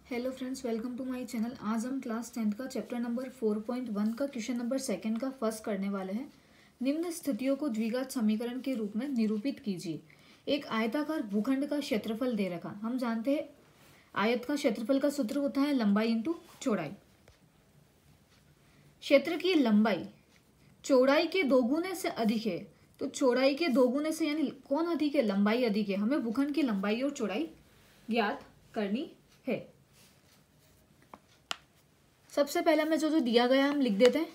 Hello friends, welcome to my channel. आज हम class 10th का चैप्टर नंबर 4.1 का क्वेश्चन नंबर 2 का फर्स्ट करने वाले हैं। निम्न स्थितियों को द्विघात समीकरण के रूप में निरूपित कीजिए। एक आयताकार भूखंड का क्षेत्रफल दे रखा। हम जानते हैं आयत का क्षेत्रफल का सूत्र होता है लंबाई इंटू चौड़ाई। क्षेत्र की लंबाई चौड़ाई के दोगुने से अधिक है, तो चौड़ाई के दोगुने से यानी कौन अधिक है? लंबाई अधिक है। हमें भूखंड की लंबाई और चौड़ाई ज्ञात करनी है। सबसे पहले हमें जो दिया गया हम लिख देते हैं।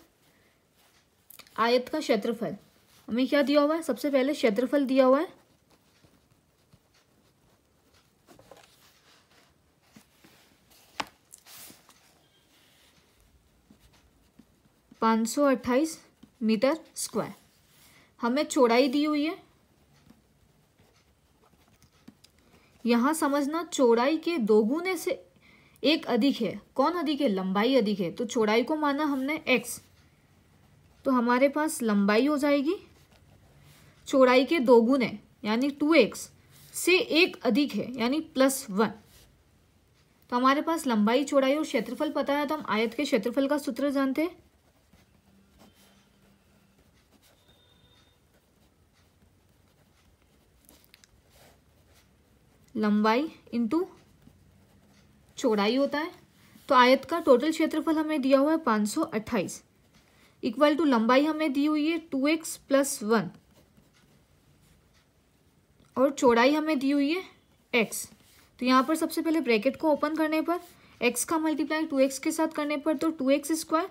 आयत का क्षेत्रफल हमें क्या दिया हुआ है? सबसे पहले क्षेत्रफल दिया हुआ है 528 मीटर स्क्वायर। हमें चौड़ाई दी हुई है। यहां समझना, चौड़ाई के दोगुने से एक अधिक है। कौन अधिक है? लंबाई अधिक है। तो चौड़ाई को माना हमने x, तो हमारे पास लंबाई हो जाएगी चौड़ाई के दोगुने यानी 2x से एक अधिक है यानी +1। तो हमारे पास लंबाई, चौड़ाई और क्षेत्रफल पता है, तो हम आयत के क्षेत्रफल का सूत्र जानते हैं। लंबाई इंटू चौड़ाई होता है। तो आयत का टोटल क्षेत्रफल हमें दिया हुआ है 528 इक्वल टू लंबाई हमें दी हुई है 2x + 1 और चौड़ाई हमें दी हुई है x। तो यहाँ पर सबसे पहले ब्रैकेट को ओपन करने पर x का मल्टीप्लाई 2x के साथ करने पर तो 2x²,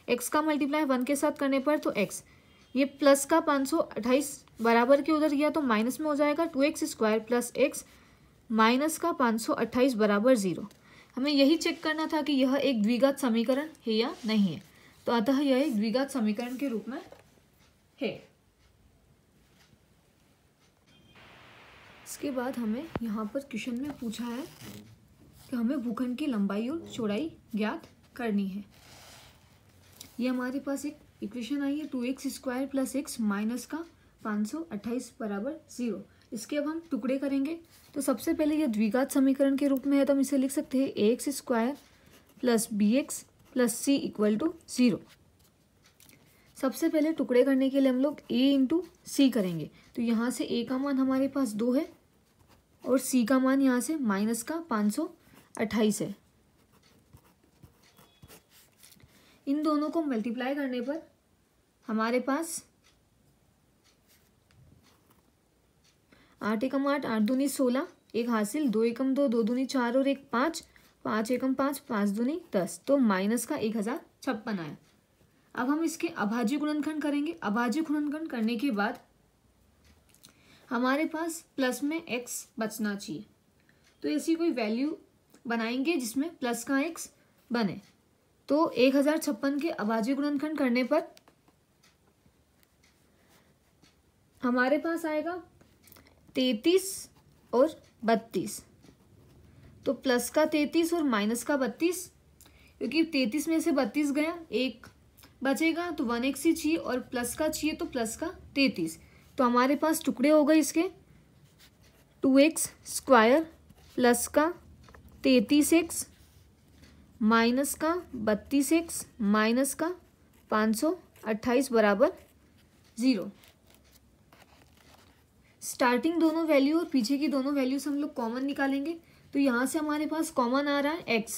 x का मल्टीप्लाई 1 के साथ करने पर तो x। ये प्लस का 528 बराबर के उधर गया तो माइनस में हो जाएगा 2x² + x माइनस का 528 बराबर 0। हमें यही चेक करना था कि यह एक द्विघात समीकरण है या नहीं है। तो अतः यह एक द्विघात समीकरण के रूप में है। इसके बाद हमें यहाँ पर क्वेश्चन में पूछा है कि हमें भूखंड की लंबाई और चौड़ाई ज्ञात करनी है। ये हमारे पास एक इक्वेशन आई है 2x² + x माइनस का 528 बराबर 0। इसके अब हम टुकड़े करेंगे। तो सबसे पहले यह द्विघात समीकरण के रूप में है, तो हम इसे लिख सकते हैं ax² + bx + c = 0। सबसे पहले टुकड़े करने के लिए हम लोग a × c करेंगे। तो यहाँ से a का मान हमारे पास 2 है और c का मान यहाँ से माइनस का 528 है। इन दोनों को मल्टीप्लाई करने पर हमारे पास 8 एकम 8, 8 दूनी 16, एक हासिल, 2 एकम 2, 2 दूनी 4 और 1 5, 5 एकम 5, 5 दूनी 10, तो माइनस का 1056 आया। अब हम इसके अभाज्य गुणनखंड करेंगे। अभाज्य गुणनखंड करने के बाद हमारे पास प्लस में x बचना चाहिए। तो ऐसी कोई वैल्यू बनाएंगे जिसमें प्लस का x बने। तो 1056 के अभाज्य गुणनखंड करने पर हमारे पास आएगा 33 और 32। तो प्लस का 33 और माइनस का 32, क्योंकि 33 में से 32 गया, एक बचेगा तो 1x ही चाहिए और प्लस का चाहिए तो प्लस का 33। तो हमारे पास टुकड़े हो गए इसके 2x² प्लस का 33x माइनस का 32x माइनस का 528 बराबर 0। स्टार्टिंग दोनों वैल्यू और पीछे की दोनों वैल्यू से हम लोग कॉमन निकालेंगे। तो यहाँ से हमारे पास कॉमन आ रहा है x,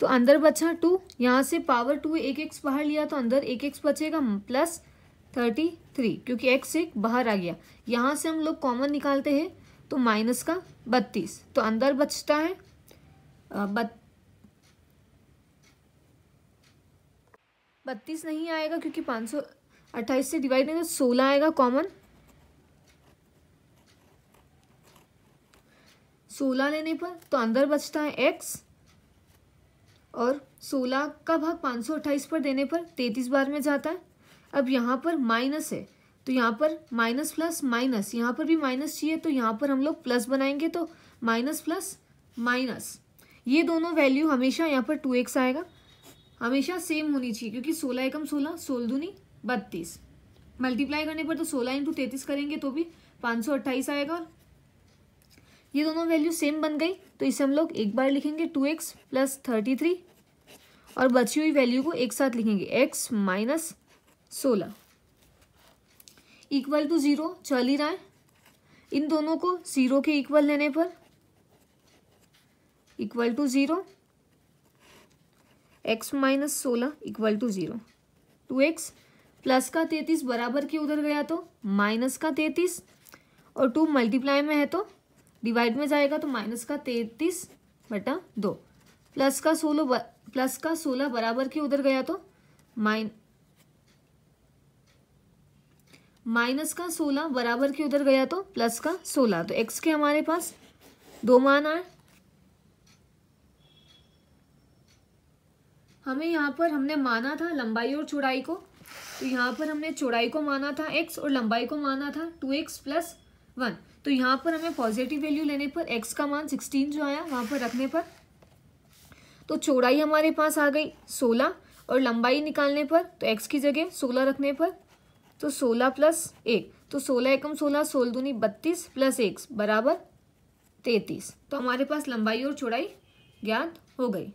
तो अंदर बचा 2, यहाँ से पावर 2 एक x बाहर लिया तो अंदर एक x बचेगा +33, क्योंकि x एक बाहर आ गया। यहाँ से हम लोग कॉमन निकालते हैं तो माइनस का 32, तो अंदर बचता है 32 नहीं आएगा क्योंकि 528 से डिवाइड नहीं, तो 16 आएगा कॉमन। 16 लेने पर तो अंदर बचता है x और 16 का भाग 528 पर देने पर 33 बार में जाता है। अब यहाँ पर माइनस है तो यहाँ पर माइनस प्लस माइनस, यहाँ पर भी माइनस चाहिए तो यहाँ पर हम लोग प्लस बनाएंगे, तो माइनस प्लस माइनस। ये दोनों वैल्यू हमेशा यहाँ पर 2x आएगा, हमेशा सेम होनी चाहिए क्योंकि 16 एकम 16, 16 दूनी 32। मल्टीप्लाई करने पर तो 16 × 33 करेंगे तो भी 528 आएगा। ये दोनों वैल्यू सेम बन गई, तो इसे हम लोग एक बार लिखेंगे 2x प्लस 33 और बची हुई वैल्यू को एक साथ लिखेंगे x माइनस 16 इक्वल टू 0 चल ही रहा है। इन दोनों को 0 के इक्वल लेने पर equal to 0 x minus 16 equal to 0 2x plus का 33 बराबर के उधर गया तो माइनस का 33 और 2 मल्टीप्लाई में है तो डिवाइड में जाएगा तो माइनस का 33/2 प्लस का 16 बराबर के उधर गया तो माइनस का 16 बराबर के उधर गया तो प्लस का 16। तो x के हमारे पास दो मान आए। हमें यहाँ पर हमने माना था लंबाई और चौड़ाई को, तो यहाँ पर हमने चौड़ाई को माना था x और लंबाई को माना था 2x प्लस 1। तो यहाँ पर हमें पॉजिटिव वैल्यू लेने पर x का मान 16 जो आया वहाँ पर रखने पर तो चौड़ाई हमारे पास आ गई 16 और लंबाई निकालने पर तो x की जगह 16 रखने पर तो 16 प्लस 1 तो 16 एकम 16 16 दूनी 32 प्लस 1 बराबर 33। तो हमारे पास लंबाई और चौड़ाई ज्ञात हो गई।